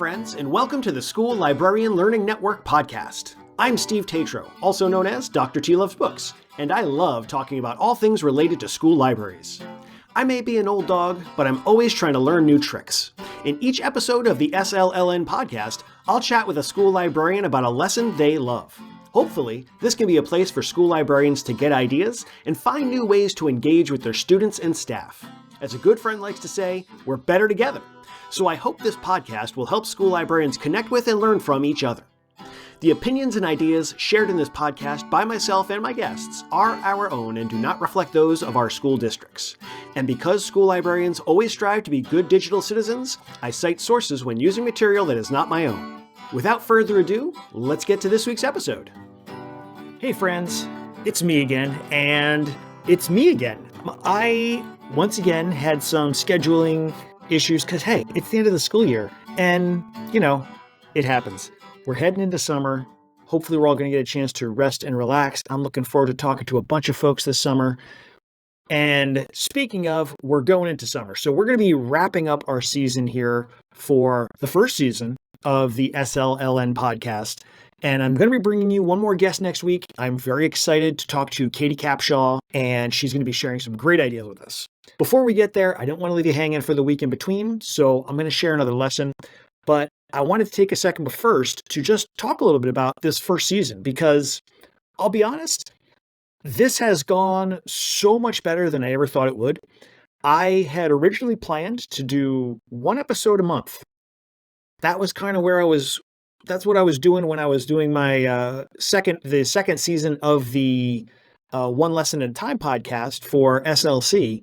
friends, and welcome to the School Librarian Learning Network podcast. I'm Steve Tetreault, also known as DrTLovesBooks, and I love talking about all things related to school libraries. I may be an old dog, but I'm always trying to learn new tricks. In each episode of the SLLN podcast, I'll chat with a school librarian about a lesson they love. Hopefully, this can be a place for school librarians to get ideas and find new ways to engage with their students and staff. As a good friend likes to say, we're better together. So I hope this podcast will help school librarians connect with and learn from each other. The opinions and ideas shared in this podcast by myself and my guests are our own and do not reflect those of our school districts. And because school librarians always strive to be good digital citizens, I cite sources when using material that is not my own. Without further ado, let's get to this week's episode. Hey friends, it's me again, and it's me again. I, once again, had some scheduling issues because, hey, it's the end of the school year, and, it happens. We're heading into summer. Hopefully we're all going to get a chance to rest and relax. I'm looking forward to talking to a bunch of folks this summer. And speaking of, we're going into summer. So we're going to be wrapping up our season here for the first season of the SLLN podcast. And I'm going to be bringing you one more guest next week. I'm very excited to talk to Katie Capshaw, and she's going to be sharing some great ideas with us. Before we get there, I don't want to leave you hanging for the week in between, so I'm going to share another lesson. But I wanted to take a second first to just talk a little bit about this first season, because I'll be honest, this has gone so much better than I ever thought it would. I had originally planned to do one episode a month. That was kind of that's what I was doing when I was doing my second season of the One Lesson at a Time podcast for SLC.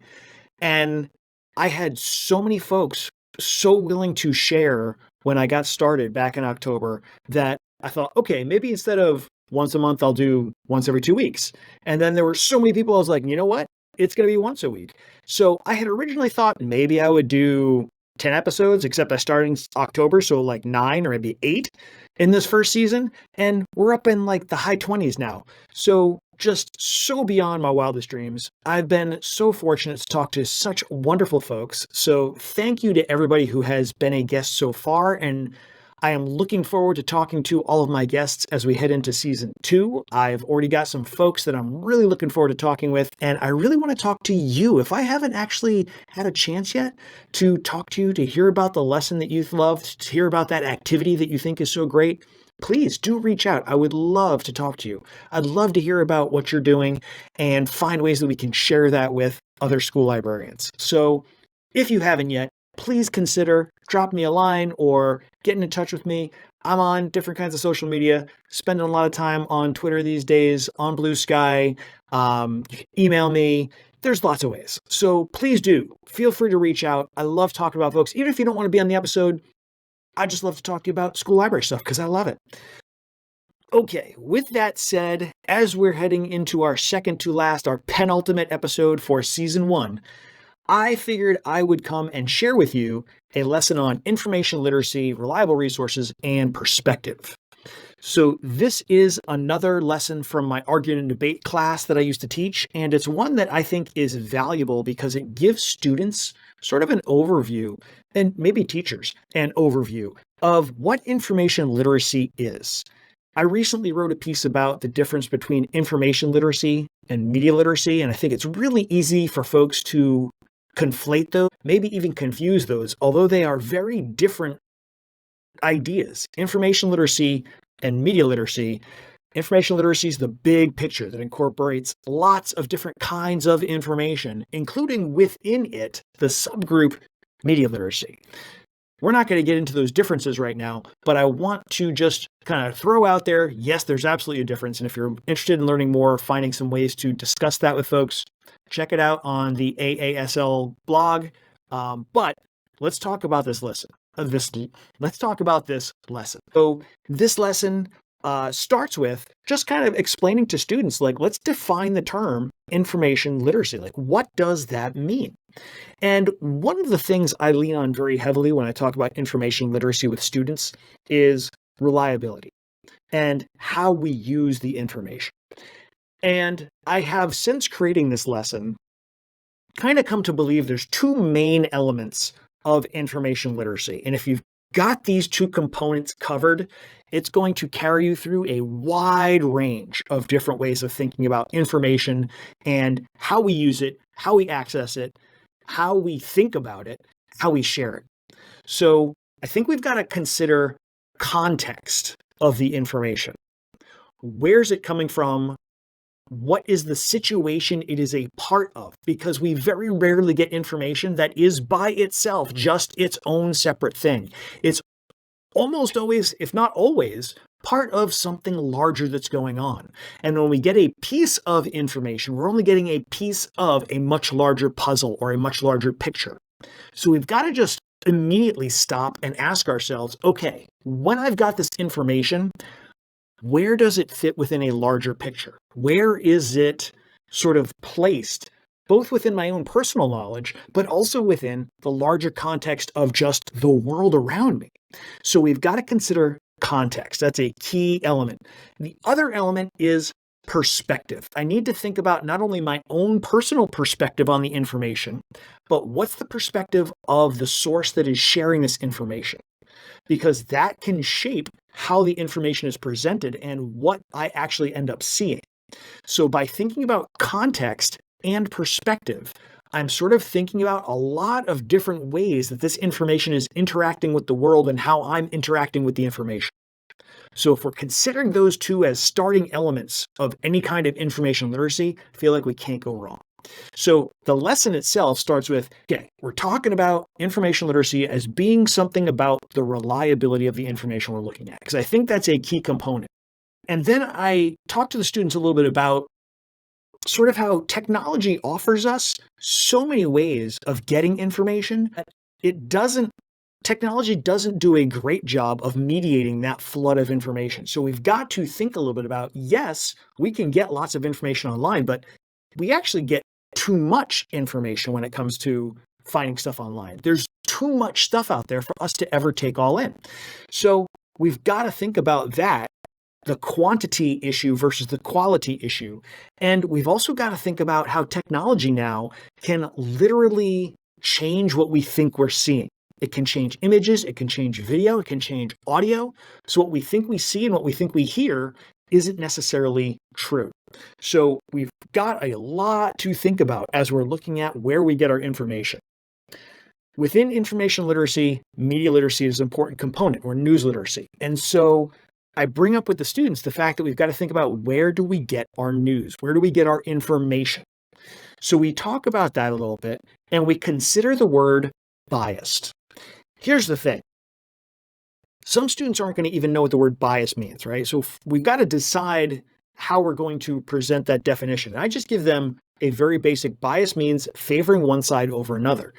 And I had so many folks so willing to share when I got started back in October that I thought, okay, maybe instead of once a month, I'll do once every 2 weeks. And then there were so many people, I was like, you know what? It's going to be once a week. So I had originally thought maybe I would do 10 episodes, except I started in October, so like 9 or maybe 8 in this first season. And we're up in like the high 20s now. So just so beyond my wildest dreams. I've been so fortunate to talk to such wonderful folks. So thank you to everybody who has been a guest so far. And I am looking forward to talking to all of my guests as we head into season 2. I've already got some folks that I'm really looking forward to talking with, and I really want to talk to you. If I haven't actually had a chance yet to talk to you, to hear about the lesson that you've loved, to hear about that activity that you think is so great, please do reach out. I would love to talk to you. I'd love to hear about what you're doing and find ways that we can share that with other school librarians. So if you haven't yet, please consider dropping me a line or getting in touch with me. I'm on different kinds of social media, spending a lot of time on Twitter these days, on Bluesky, email me. There's lots of ways. So please do. Feel free to reach out. I love talking about folks. Even if you don't want to be on the episode, I just love to talk to you about school library stuff because I love it. Okay, with that said, as we're heading into our second to last, our penultimate episode for season 1, I figured I would come and share with you a lesson on information literacy, reliable resources, and perspective. So this is another lesson from my argument and debate class that I used to teach, and it's one that I think is valuable because it gives students sort of an overview, and maybe teachers an overview of what information literacy is. I recently wrote a piece about the difference between information literacy and media literacy, and I think it's really easy for folks to conflate those, maybe even confuse those, although they are very different ideas. Information literacy and media literacy. Information literacy is the big picture that incorporates lots of different kinds of information, including within it the subgroup media literacy. We're not going to get into those differences right now, but I want to just kind of throw out there, yes, there's absolutely a difference. And if you're interested in learning more, finding some ways to discuss that with folks, check it out on the AASL blog. But let's talk about this lesson. Let's talk about this lesson. So this lesson starts with just kind of explaining to students, like, let's define the term information literacy. Like, what does that mean? And one of the things I lean on very heavily when I talk about information literacy with students is reliability and how we use the information. And I have, since creating this lesson, kind of come to believe there's two main elements of information literacy. And if you've got these two components covered, it's going to carry you through a wide range of different ways of thinking about information and how we use it, how we access it, how we think about it, how we share it. So I think we've got to consider context of the information. Where's it coming from? What is the situation it is a part of? Because we very rarely get information that is by itself just its own separate thing. It's almost always, if not always, part of something larger that's going on. And when we get a piece of information, we're only getting a piece of a much larger puzzle or a much larger picture. So we've got to just immediately stop and ask ourselves, okay, when I've got this information, where does it fit within a larger picture? Where is it sort of placed, both within my own personal knowledge, but also within the larger context of just the world around me? So we've got to consider context. That's a key element. The other element is perspective. I need to think about not only my own personal perspective on the information, but what's the perspective of the source that is sharing this information? Because that can shape how the information is presented and what I actually end up seeing. So by thinking about context and perspective, I'm sort of thinking about a lot of different ways that this information is interacting with the world and how I'm interacting with the information. So if we're considering those two as starting elements of any kind of information literacy, I feel like we can't go wrong. So the lesson itself starts with, okay, we're talking about information literacy as being something about the reliability of the information we're looking at, because I think that's a key component. And then I talk to the students a little bit about sort of how technology offers us so many ways of getting information that technology doesn't do a great job of mediating that flood of information. So we've got to think a little bit about, yes, we can get lots of information online, but we actually get too much information when it comes to finding stuff online. There's too much stuff out there for us to ever take all in. So we've got to think about that, the quantity issue versus the quality issue. And we've also got to think about how technology now can literally change what we think we're seeing. It can change images, it can change video, it can change audio. So what we think we see and what we think we hear isn't necessarily true. So we've got a lot to think about as we're looking at where we get our information. Within information literacy, media literacy is an important component, or news literacy. And so I bring up with the students the fact that we've got to think about, where do we get our news? Where do we get our information? So we talk about that a little bit, and we consider the word biased. Here's the thing. Some students aren't going to even know what the word bias means, right? So we've got to decide how we're going to present that definition. I just give them a very basic: bias means favoring one side over another.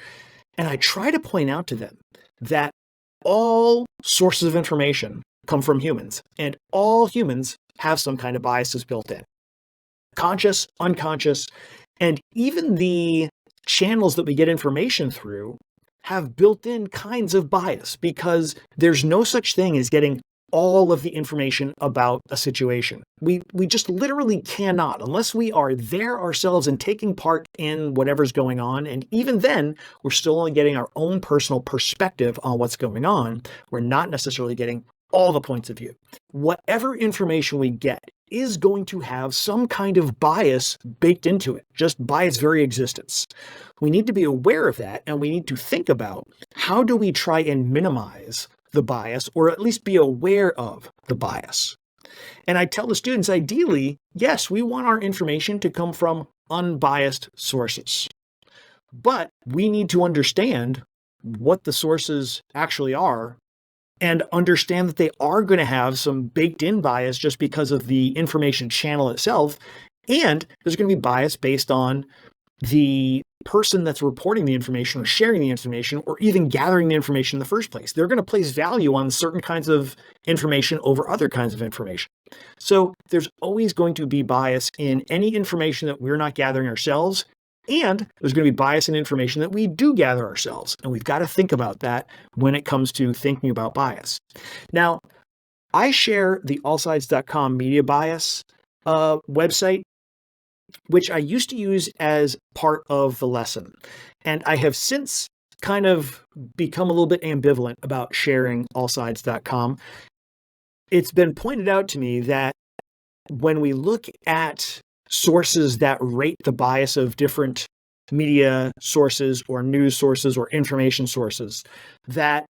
And I try to point out to them that all sources of information come from humans, and all humans have some kind of biases built in. Conscious, unconscious, and even the channels that we get information through have built-in kinds of bias, because there's no such thing as getting all of the information about a situation. We just literally cannot, unless we are there ourselves and taking part in whatever's going on. And even then, we're still only getting our own personal perspective on what's going on. We're not necessarily getting all the points of view. Whatever information we get is going to have some kind of bias baked into it, just by its very existence. We need to be aware of that, and we need to think about, how do we try and minimize the bias, or at least be aware of the bias? And I tell the students, ideally, yes, we want our information to come from unbiased sources, but we need to understand what the sources actually are, and understand that they are going to have some baked-in bias just because of the information channel itself. And there's going to be bias based on the person that's reporting the information or sharing the information or even gathering the information in the first place. They're going to place value on certain kinds of information over other kinds of information. So there's always going to be bias in any information that we're not gathering ourselves. And there's going to be bias in information that we do gather ourselves. And we've got to think about that when it comes to thinking about bias. Now, I share the allsides.com media bias website, which I used to use as part of the lesson. And I have since kind of become a little bit ambivalent about sharing allsides.com. It's been pointed out to me that when we look at sources that rate the bias of different media sources or news sources or information sources, that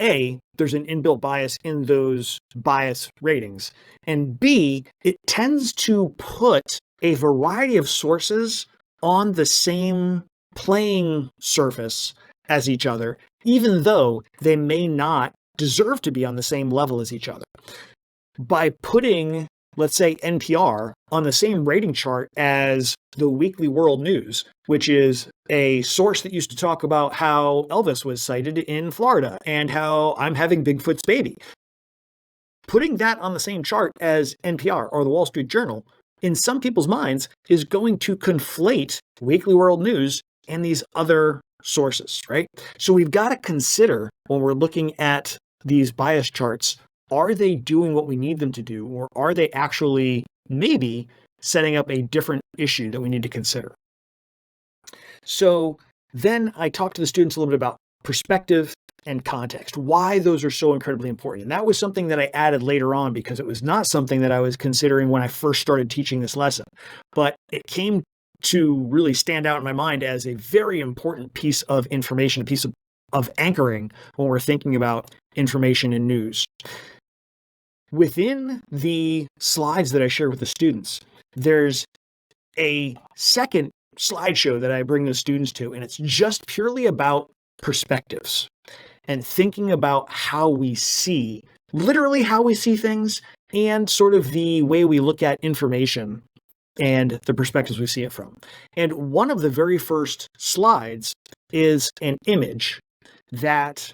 A, there's an inbuilt bias in those bias ratings, and B, it tends to put a variety of sources on the same playing surface as each other, even though they may not deserve to be on the same level as each other. By putting, let's say, NPR on the same rating chart as the Weekly World News, which is a source that used to talk about how Elvis was sighted in Florida and how I'm having Bigfoot's baby. Putting that on the same chart as NPR or the Wall Street Journal, in some people's minds, is going to conflate Weekly World News and these other sources, right? So we've got to consider when we're looking at these bias charts, are they doing what we need them to do, or are they actually maybe setting up a different issue that we need to consider? So then I talked to the students a little bit about perspective and context, why those are so incredibly important. And that was something that I added later on because it was not something that I was considering when I first started teaching this lesson. But it came to really stand out in my mind as a very important piece of information, a piece of anchoring when we're thinking about information and news. Within the slides that I share with the students, there's a second slideshow that I bring the students to, and it's just purely about perspectives and thinking about how we see, literally how we see things, and sort of the way we look at information and the perspectives we see it from. And one of the very first slides is an image that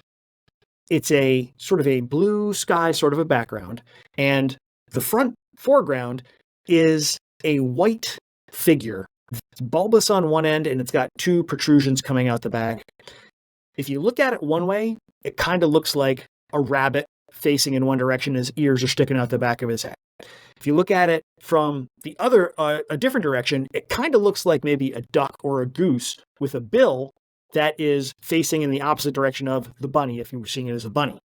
it's a sort of a blue sky sort of a background, and the foreground is a white figure. It's bulbous on one end, and it's got two protrusions coming out the back. If you look at it one way, it kind of looks like a rabbit facing in one direction. His ears are sticking out the back of his head. If you look at it from the other, a different direction, it kind of looks like maybe a duck or a goose with a bill that is facing in the opposite direction of the bunny, if you were seeing it as a bunny.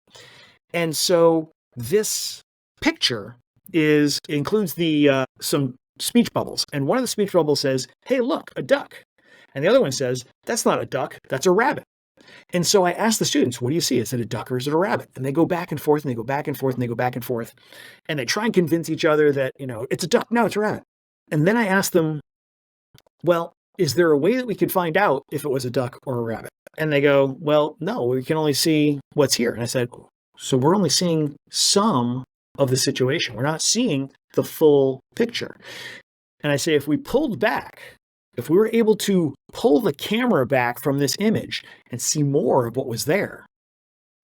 And so this picture includes some speech bubbles. And one of the speech bubbles says, "Hey, look, a duck." And the other one says, "That's not a duck, that's a rabbit." And so I asked the students, what do you see? Is it a duck or is it a rabbit? And they go back and forth and they go back and forth and they go back and forth. And they try and convince each other that, it's a duck. No, it's a rabbit. And then I asked them, well, is there a way that we could find out if it was a duck or a rabbit? And they go, well, no, we can only see what's here. And I said, so we're only seeing some of the situation. We're not seeing the full picture. And I say, if we pulled back, if we were able to pull the camera back from this image and see more of what was there,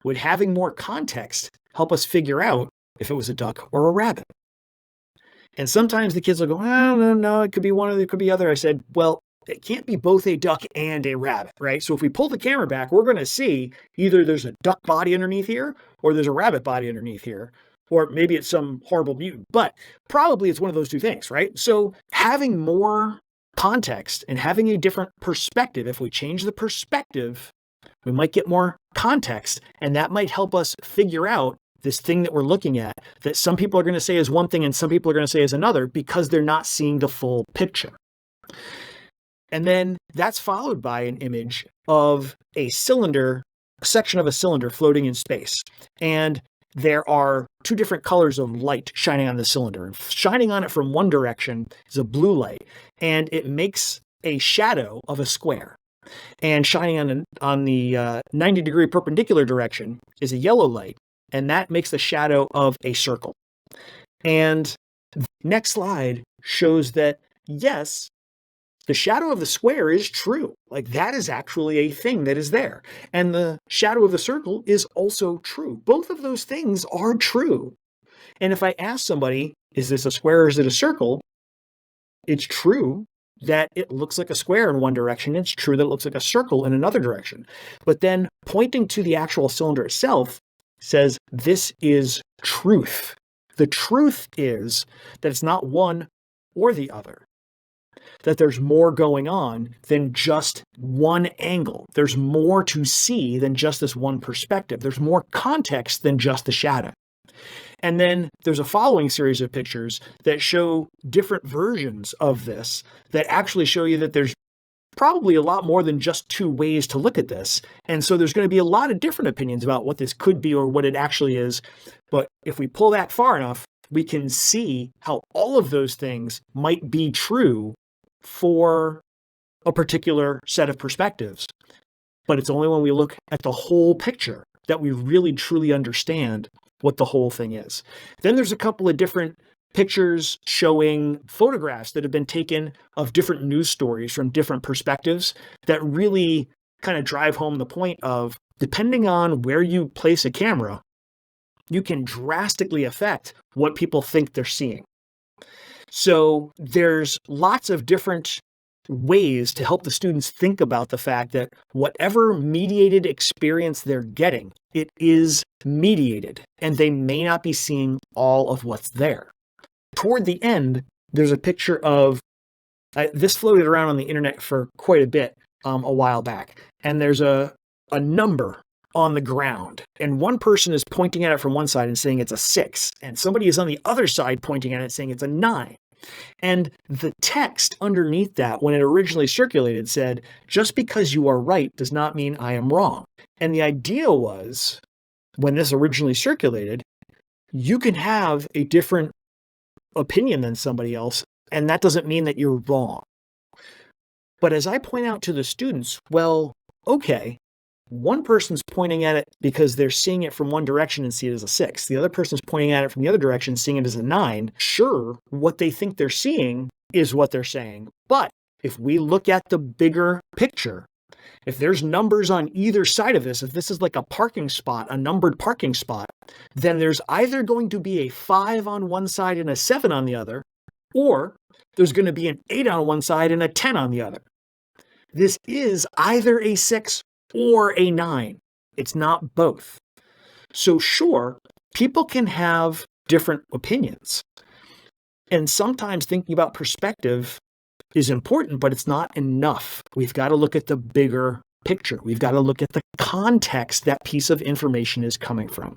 would having more context help us figure out if it was a duck or a rabbit? And sometimes the kids will go, oh, no, it could be one or it could be other. I said, well, it can't be both a duck and a rabbit, right? So if we pull the camera back, we're going to see either there's a duck body underneath here or there's a rabbit body underneath here. Or maybe it's some horrible mutant, but probably it's one of those two things, right? So having more context and having a different perspective, if we change the perspective, we might get more context, and that might help us figure out this thing that we're looking at, that some people are going to say is one thing and some people are going to say is another because they're not seeing the full picture. And then that's followed by an image of a cylinder, a section of a cylinder floating in space. And there are two different colors of light shining on the cylinder. And shining on it from one direction is a blue light, and it makes a shadow of a square. And shining on the 90-degree perpendicular direction is a yellow light, and that makes the shadow of a circle. And the next slide shows that, yes, the shadow of the square is true. Like, that is actually a thing that is there. And the shadow of the circle is also true. Both of those things are true. And if I ask somebody, is this a square or is it a circle? It's true that it looks like a square in one direction. It's true that it looks like a circle in another direction. But then pointing to the actual cylinder itself says, this is truth. The truth is that it's not one or the other. that there's more going on than just one angle. There's more to see than just this one perspective. There's more context than just the shadow. And then there's a following series of pictures that show different versions of this that actually show you that there's probably a lot more than just two ways to look at this. And so there's going to be a lot of different opinions about what this could be or what it actually is. But if we pull that far enough, we can see how all of those things might be true for a particular set of perspectives. But it's only when we look at the whole picture that we really truly understand what the whole thing is. Then there's a couple of different pictures showing photographs that have been taken of different news stories from different perspectives that really kind of drive home the point of, depending on where you place a camera, you can drastically affect what people think they're seeing. So there's lots of different ways to help the students think about the fact that whatever mediated experience they're getting, it is mediated, and they may not be seeing all of what's there. Toward the end, there's a picture of, this floated around on the internet for quite a bit a while back, and there's a number on the ground, and one person is pointing at it from one side and saying it's a 6, and somebody is on the other side pointing at it saying it's a 9. And the text underneath that, when it originally circulated, said, just because you are right does not mean I am wrong. And the idea was, when this originally circulated, you can have a different opinion than somebody else, and that doesn't mean that you're wrong. But as I point out to the students, well, okay, one person's pointing at it because they're seeing it from one direction and see it as a 6. The other person's pointing at it from the other direction, seeing it as a 9. Sure, what they think they're seeing is what they're saying. But if we look at the bigger picture, if there's numbers on either side of this, if this is like a parking spot, a numbered parking spot, then there's either going to be a 5 on one side and a 7 on the other, or there's going to be an 8 on one side and a 10 on the other. This is either a 6 or a 9. It's not both. So sure, people can have different opinions. And sometimes thinking about perspective is important, but it's not enough. We've got to look at the bigger picture. We've got to look at the context that piece of information is coming from.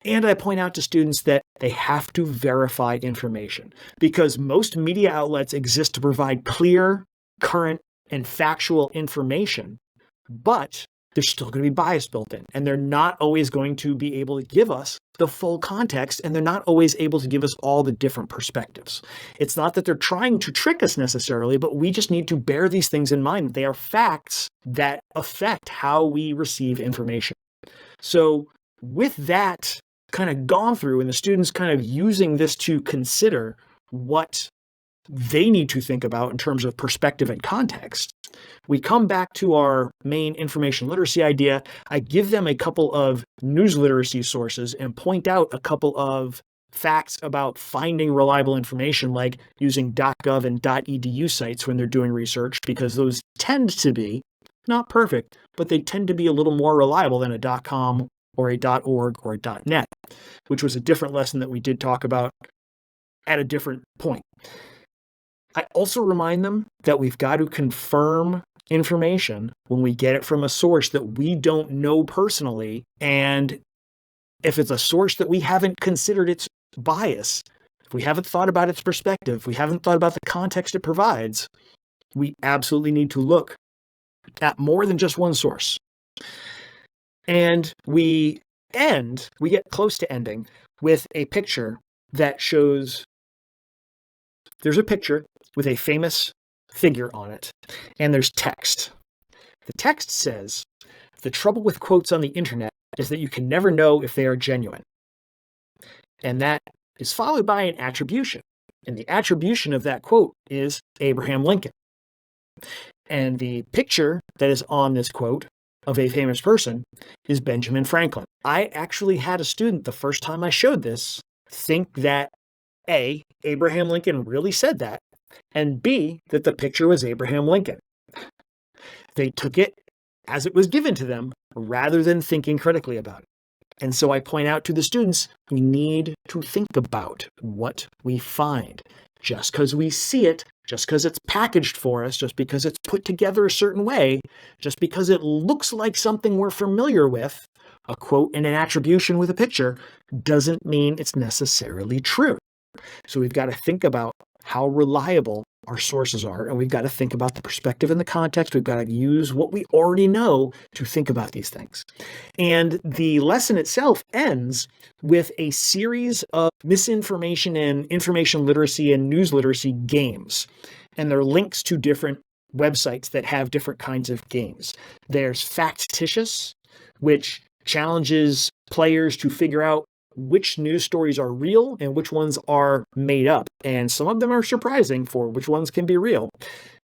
And I point out to students that they have to verify information, because most media outlets exist to provide clear, current, and factual information, but there's still going to be bias built in, and they're not always going to be able to give us the full context, and they're not always able to give us all the different perspectives. It's not that they're trying to trick us necessarily, but we just need to bear these things in mind. They are facts that affect how we receive information. So with that kind of gone through, and the students kind of using this to consider what they need to think about in terms of perspective and context, we come back to our main information literacy idea. I give them a couple of news literacy sources and point out a couple of facts about finding reliable information, like using .gov and .edu sites when they're doing research, because those tend to be not perfect, but they tend to be a little more reliable than a .com or a .org or a .net, which was a different lesson that we did talk about at a different point. I also remind them that we've got to confirm information when we get it from a source that we don't know personally. And if it's a source that we haven't considered its bias, if we haven't thought about its perspective, if we haven't thought about the context it provides, we absolutely need to look at more than just one source. And we get close to ending with a picture that shows, there's a picture with a famous figure on it, and there's text. The text says, "The trouble with quotes on the internet is that you can never know if they are genuine." And that is followed by an attribution. And the attribution of that quote is Abraham Lincoln. And the picture that is on this quote of a famous person is Benjamin Franklin. I actually had a student, the first time I showed this, think that A, Abraham Lincoln really said that, and B, that the picture was Abraham Lincoln. They took it as it was given to them rather than thinking critically about it. And so I point out to the students, we need to think about what we find. Just because we see it just because it's packaged for us, just because it's put together a certain way, just because it looks like something we're familiar with, a quote and an attribution with a picture, doesn't mean it's necessarily true. So we've got to think about how reliable our sources are, and we've got to think about the perspective and the context. We've got to use what we already know to think about these things. And the lesson itself ends with a series of misinformation and information literacy and news literacy games. And there are links to different websites that have different kinds of games. There's Factitious, which challenges players to figure out which news stories are real and which ones are made up. And some of them are surprising for which ones can be real.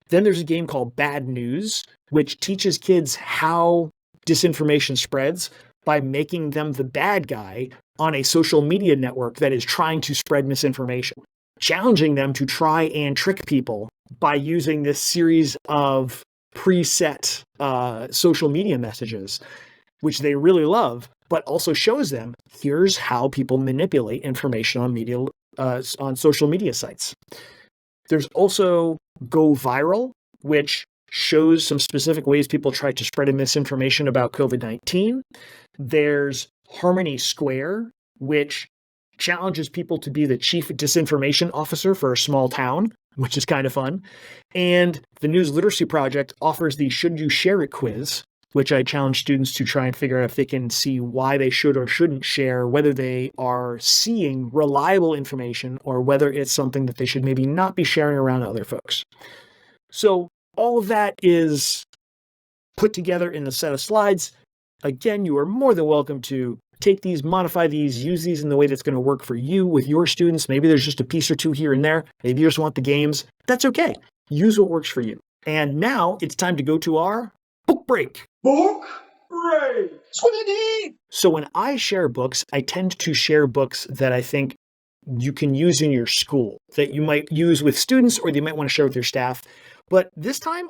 Then there's a game called Bad News, which teaches kids how disinformation spreads by making them the bad guy on a social media network that is trying to spread misinformation, challenging them to try and trick people by using this series of preset social media messages, which they really love, but also shows them, here's how people manipulate information on media, on social media sites. There's also Go Viral, which shows some specific ways people try to spread misinformation about COVID-19. There's Harmony Square, which challenges people to be the chief disinformation officer for a small town, which is kind of fun. And the News Literacy Project offers the Should You Share It quiz, which I challenge students to try and figure out if they can see why they should or shouldn't share, whether they are seeing reliable information or whether it's something that they should maybe not be sharing around other folks. So all of that is put together in a set of slides. Again, you are more than welcome to take these, modify these, use these in the way that's going to work for you with your students. Maybe there's just a piece or two here and there. Maybe you just want the games. That's okay. Use what works for you. And now it's time to go to our book break. Book break! Squiddity! So when I share books, I tend to share books that I think you can use in your school, that you might use with students or you might want to share with your staff. But this time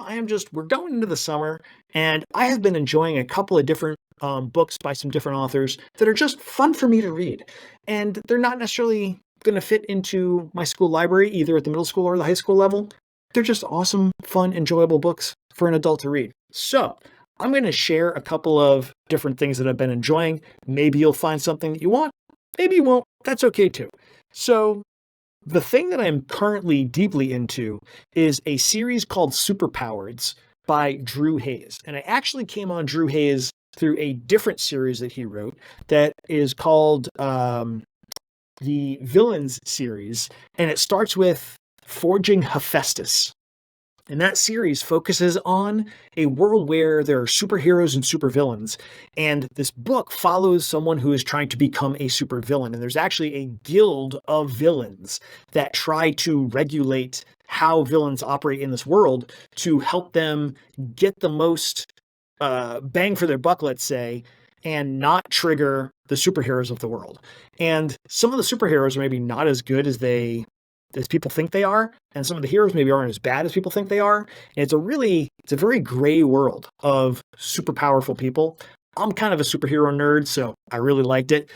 we're going into the summer, and I have been enjoying a couple of different books by some different authors that are just fun for me to read. And they're not necessarily going to fit into my school library, either at the middle school or the high school level. They're just awesome, fun, enjoyable books for an adult to read. So I'm going to share a couple of different things that I've been enjoying. Maybe you'll find something that you want. Maybe you won't. That's okay too. So the thing that I'm currently deeply into is a series called Superpowers by Drew Hayes. And I actually came on Drew Hayes through a different series that he wrote that is called the Villains series. And it starts with Forging Hephaestus. And that series focuses on a world where there are superheroes and supervillains. And this book follows someone who is trying to become a supervillain. And there's actually a guild of villains that try to regulate how villains operate in this world to help them get the most bang for their buck, let's say, and not trigger the superheroes of the world. And some of the superheroes are maybe not as good as people think they are, and some of the heroes maybe aren't as bad as people think they are. And it's a very gray world of super powerful people. I'm kind of a superhero nerd, so I really liked it.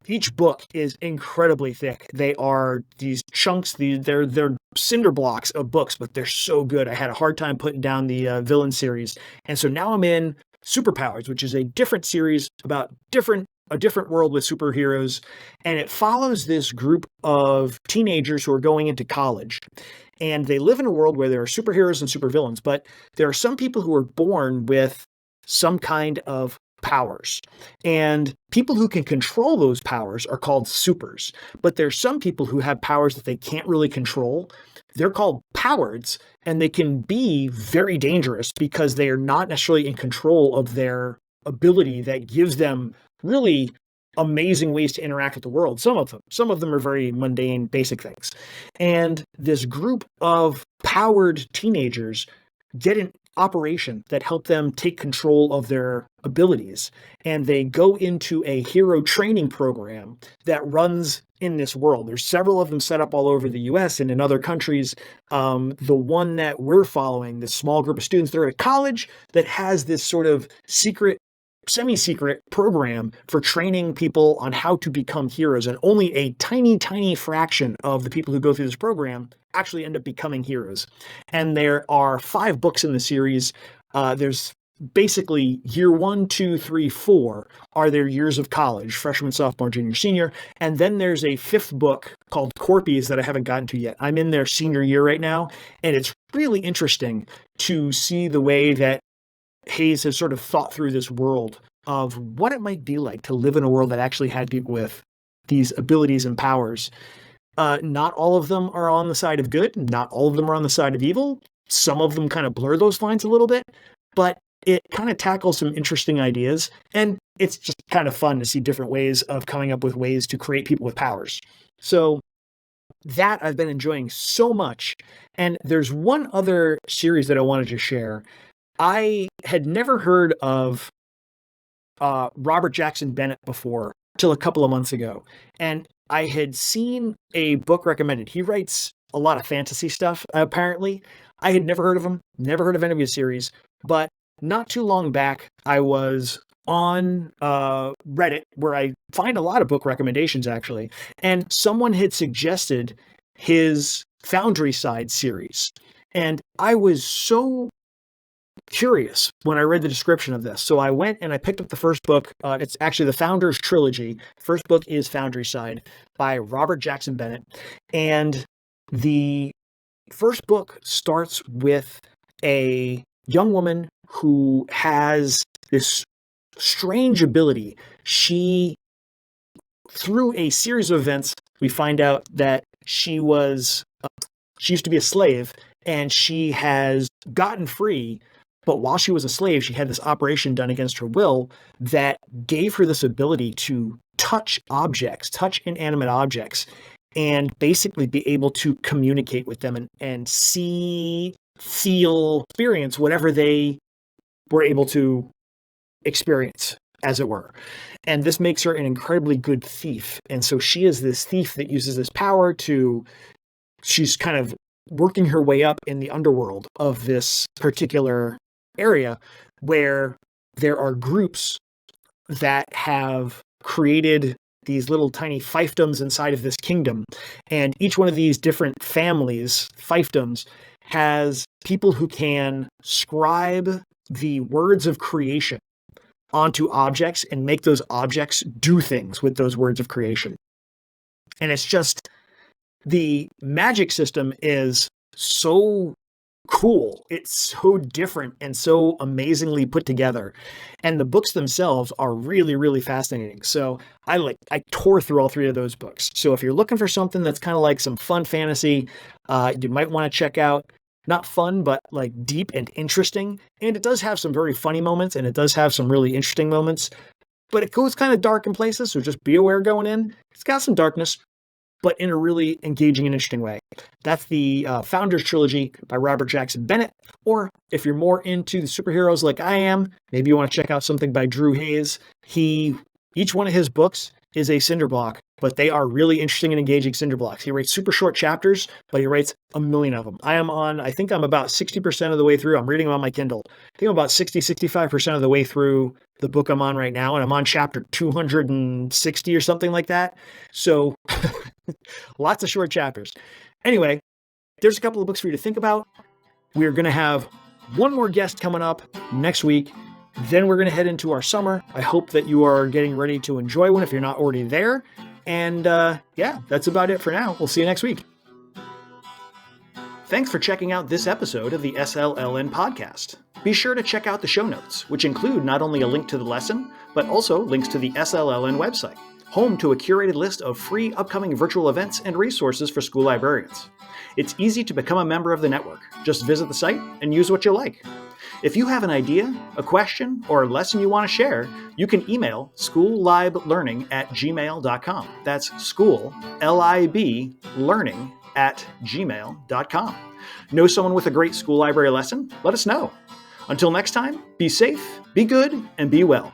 Each book is incredibly thick. They are these chunks, they're cinder blocks of books, but they're so good. I had a hard time putting down the villain series. And so now I'm in Superpowers, which is a different series about a different world with superheroes, and it follows this group of teenagers who are going into college. And they live in a world where there are superheroes and supervillains, but there are some people who are born with some kind of powers. And people who can control those powers are called supers. But there's some people who have powers that they can't really control. They're called powards, and they can be very dangerous because they are not necessarily in control of their ability that gives them really amazing ways to interact with the world. Some of them are very mundane, basic things. And this group of powered teenagers get an operation that help them take control of their abilities. And they go into a hero training program that runs in this world. There's several of them set up all over the US and in other countries. The one that we're following, this small group of students, they're at a college that has this sort of secret semi-secret program for training people on how to become heroes. And only a tiny, tiny fraction of the people who go through this program actually end up becoming heroes. And there are 5 books in the series. There's basically year 1, 2, 3, 4 are their years of college, freshman, sophomore, junior, senior. And then there's a 5th book called Corpies that I haven't gotten to yet. I'm in their senior year right now. And it's really interesting to see the way that Hayes has sort of thought through this world of what it might be like to live in a world that actually had people with these abilities and powers. Not all of them are on the side of good. Not all of them are on the side of evil. Some of them kind of blur those lines a little bit, but it kind of tackles some interesting ideas. And it's just kind of fun to see different ways of coming up with ways to create people with powers. So that I've been enjoying so much. And there's one other series that I wanted to share. I had never heard of Robert Jackson Bennet before till a couple of months ago. And I had seen a book recommended. He writes a lot of fantasy stuff, apparently. I had never heard of him, never heard of any of his series. But not too long back, I was on Reddit, where I find a lot of book recommendations, actually. And someone had suggested his Foundryside series. And I was so curious when I read the description of this. So I went and I picked up the first book. It's actually the Founders Trilogy. First book is Foundryside by Robert Jackson Bennet. And the first book starts with a young woman who has this strange ability. She, through a series of events, we find out that she used to be a slave, and she has gotten free. But while she was a slave, she had this operation done against her will that gave her this ability to touch objects, touch inanimate objects, and basically be able to communicate with them and see, feel, experience whatever they were able to experience, as it were. And this makes her an incredibly good thief. And so she is this thief that uses this power she's kind of working her way up in the underworld of this particular area, where there are groups that have created these little tiny fiefdoms inside of this kingdom. And each one of these different families, fiefdoms, has people who can scribe the words of creation onto objects and make those objects do things with those words of creation. And it's just, the magic system is so cool. It's so different and so amazingly put together. And the books themselves are really, really fascinating. So I tore through all 3 of those books. So if you're looking for something that's kind of like some fun fantasy, you might want to check out, not fun, but like deep and interesting. And it does have some very funny moments, and it does have some really interesting moments, but it goes kind of dark in places. So just be aware going in. It's got some darkness, but in a really engaging and interesting way. That's the Founders Trilogy by Robert Jackson Bennet. Or if you're more into the superheroes like I am, maybe you want to check out something by Drew Hayes. Each one of his books is a cinder block, but they are really interesting and engaging cinder blocks. He writes super short chapters, but he writes a million of them. I think I'm about 60% of the way through. I'm reading them on my Kindle. I think I'm about 65% of the way through the book I'm on right now, and I'm on chapter 260 or something like that. So lots of short chapters. Anyway, there's a couple of books for you to think about. We're going to have one more guest coming up next week. Then we're going to head into our summer. I hope that you are getting ready to enjoy one if you're not already there. And yeah, that's about it for now. We'll see you next week. Thanks for checking out this episode of the SLLN podcast. Be sure to check out the show notes, which include not only a link to the lesson, but also links to the SLLN website, home to a curated list of free upcoming virtual events and resources for school librarians. It's easy to become a member of the network. Just visit the site and use what you like. If you have an idea, a question, or a lesson you want to share, you can email schoolliblearning@gmail.com. That's school, L-I-B, learning@gmail.com. Know someone with a great school library lesson? Let us know. Until next time, be safe, be good, and be well.